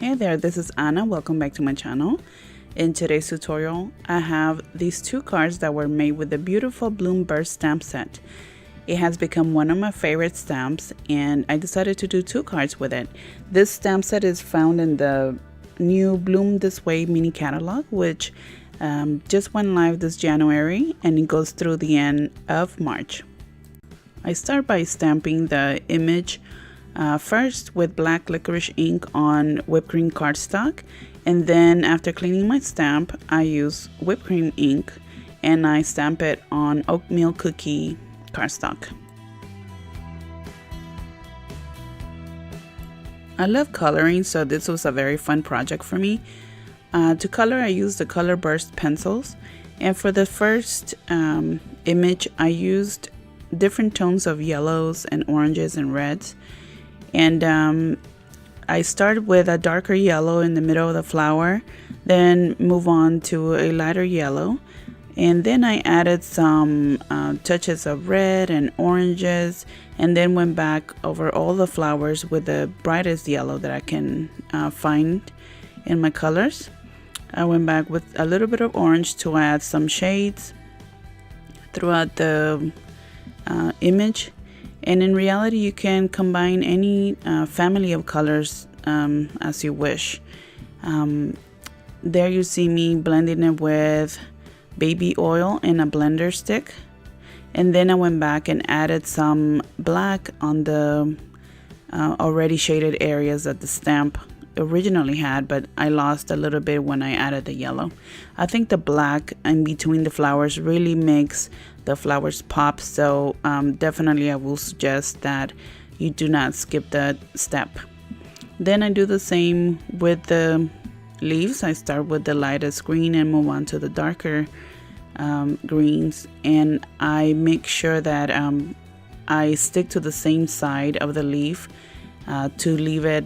Hey there, this is Anna. Welcome back to my channel. In today's tutorial, I have these two cards that were made with the beautiful Bloom Burst stamp set. It has become one of my favorite stamps and I decided to do two cards with it. This stamp set is found in the new Bloom This Way mini catalog, which just went live this January and it goes through the end of March. I start by stamping the image first with black licorice ink on whipped cream cardstock, and then after cleaning my stamp I use whipped cream ink and I stamp it on oatmeal cookie cardstock. I love coloring, so this was a very fun project for me. To color I used the Color Burst pencils, and for the first image I used different tones of yellows and oranges and reds. And I started with a darker yellow in the middle of the flower, then move on to a lighter yellow, and then I added some touches of red and oranges, and then went back over all the flowers with the brightest yellow that I can find in my colors. I went back with a little bit of orange to add some shades throughout the image. And in reality, you can combine any family of colors as you wish. There you see me blending it with baby oil in a blender stick. And then I went back and added some black on the already shaded areas that the stamp originally had, but I lost a little bit when I added the yellow. I think the black in between the flowers really makes the flowers pop, so definitely I will suggest that you do not skip that step. Then I do the same with the leaves. I start with the lightest green and move on to the darker greens, and I make sure that I stick to the same side of the leaf to leave it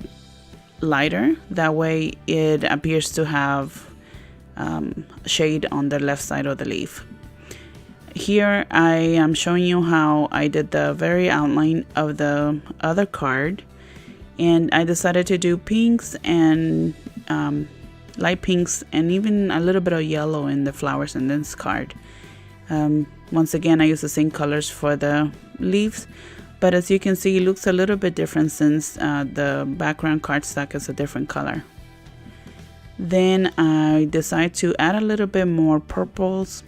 lighter. That way it appears to have shade on the left side of the leaf. Here I am showing you how I did the very outline of the other card, and I decided to do pinks and light pinks and even a little bit of yellow in the flowers in this card. Once again, I use the same colors for the leaves, but as you can see, it looks a little bit different since the background cardstock is a different color. Then I decide to add a little bit more purples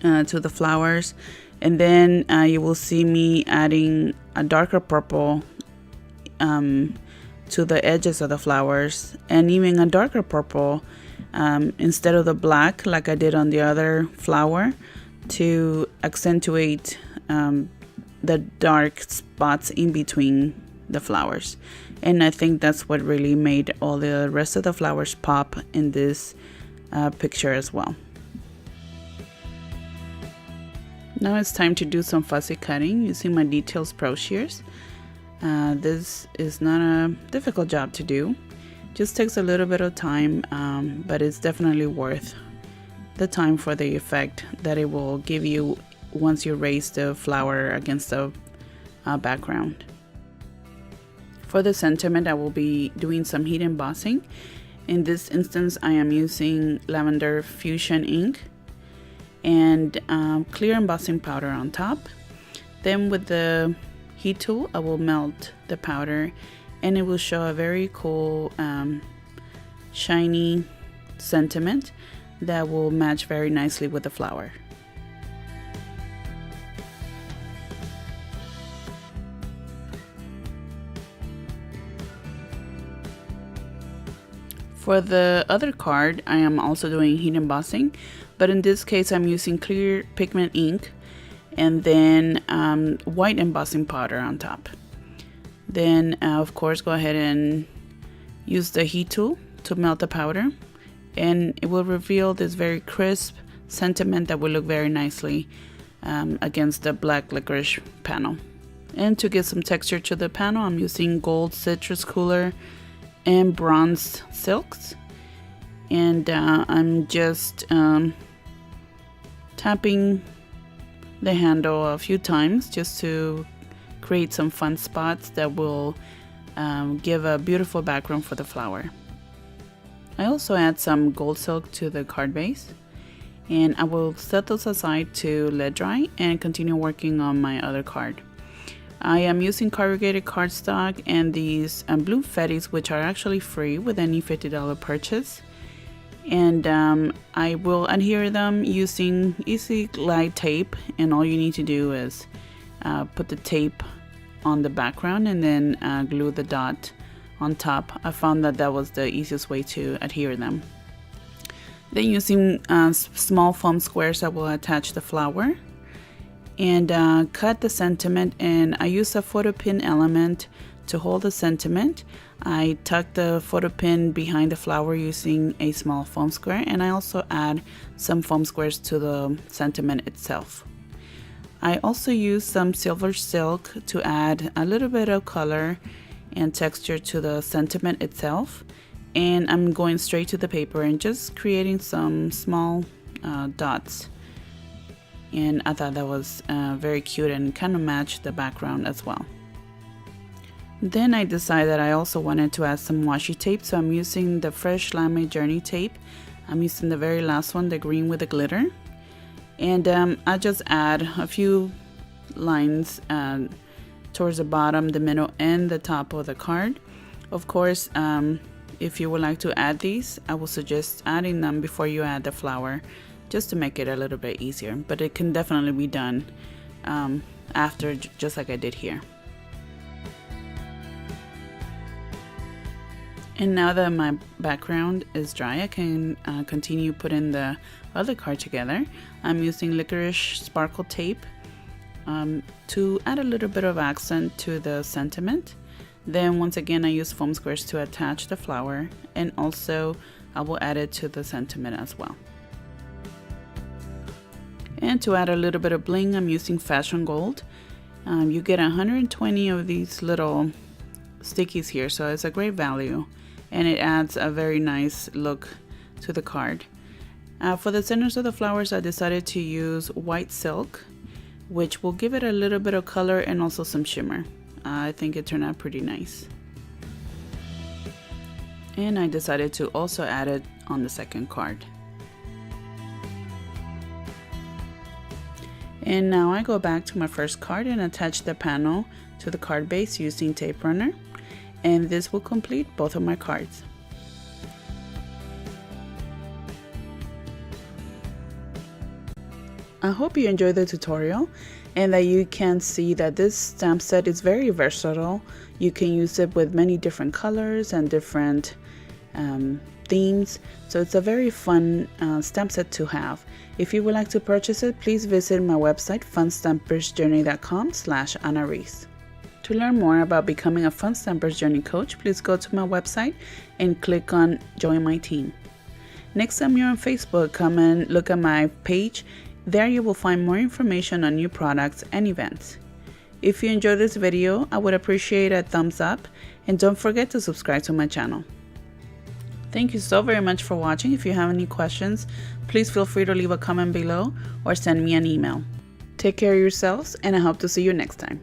to the flowers, and then you will see me adding a darker purple to the edges of the flowers, and even a darker purple instead of the black like I did on the other flower, to accentuate the dark spots in between the flowers. And I think that's what really made all the rest of the flowers pop in this picture as well. Now it's time to do some fussy cutting using my Details Pro shears. This is not a difficult job to do. Just takes a little bit of time, but it's definitely worth the time for the effect that it will give you once you raise the flower against the background. For the sentiment, I will be doing some heat embossing. In this instance, I am using Lavender Fusion ink and clear embossing powder on top. Then with the heat tool, I will melt the powder and it will show a very cool shiny sentiment that will match very nicely with the flower. For the other card, I am also doing heat embossing, but in this case I'm using clear pigment ink and then white embossing powder on top. Then of course go ahead and use the heat tool to melt the powder, and it will reveal this very crisp sentiment that will look very nicely against the black licorice panel. And to get some texture to the panel, I'm using gold citrus cooler and bronze silks, and I'm just tapping the handle a few times just to create some fun spots that will give a beautiful background for the flower. I also add some gold silk to the card base, and I will set those aside to let dry and continue working on my other card. I am using corrugated cardstock and these blue fetties, which are actually free with any $50 purchase. And I will adhere them using easy glide tape, and all you need to do is put the tape on the background and then glue the dot on top. I found that that was the easiest way to adhere them. Then using small foam squares, I will attach the flower and cut the sentiment, and I use a photo pin element to hold the sentiment. I tuck the photo pin behind the flower using a small foam square, and I also add some foam squares to the sentiment itself. I also use some silver silk to add a little bit of color and texture to the sentiment itself, and I'm going straight to the paper and just creating some small dots. And I thought that was very cute and kind of matched the background as well. Then I decided I also wanted to add some washi tape, so I'm using the Fresh Lame Journey tape. I'm using the very last one, the green with the glitter. And I just add a few lines towards the bottom, the middle, and the top of the card. Of course, if you would like to add these, I will suggest adding them before you add the flower, just to make it a little bit easier. But it can definitely be done after, just like I did here. And now that my background is dry, I can continue putting the other card together. I'm using licorice sparkle tape to add a little bit of accent to the sentiment. Then once again, I use foam squares to attach the flower, and also I will add it to the sentiment as well. And to add a little bit of bling, I'm using Fashion Gold. You get 120 of these little stickies here, so it's a great value, and it adds a very nice look to the card. For the centers of the flowers, I decided to use white silk, which will give it a little bit of color and also some shimmer. I think it turned out pretty nice. And I decided to also add it on the second card. And now I go back to my first card and attach the panel to the card base using tape runner, and this will complete both of my cards. I hope you enjoyed the tutorial and that you can see that this stamp set is very versatile. You can use it with many different colors and different themes, so it's a very fun stamp set to have. If you would like to purchase it, please visit my website funstampersjourney.com/Ana Reese. To learn more about becoming a Fun Stampers Journey coach, please go to my website and click on Join My Team. Next time you're on Facebook, come and look at my page. There you will find more information on new products and events. If you enjoyed this video, I would appreciate a thumbs up, and don't forget to subscribe to my channel. Thank you so very much for watching. If you have any questions, please feel free to leave a comment below or send me an email. Take care of yourselves, and I hope to see you next time.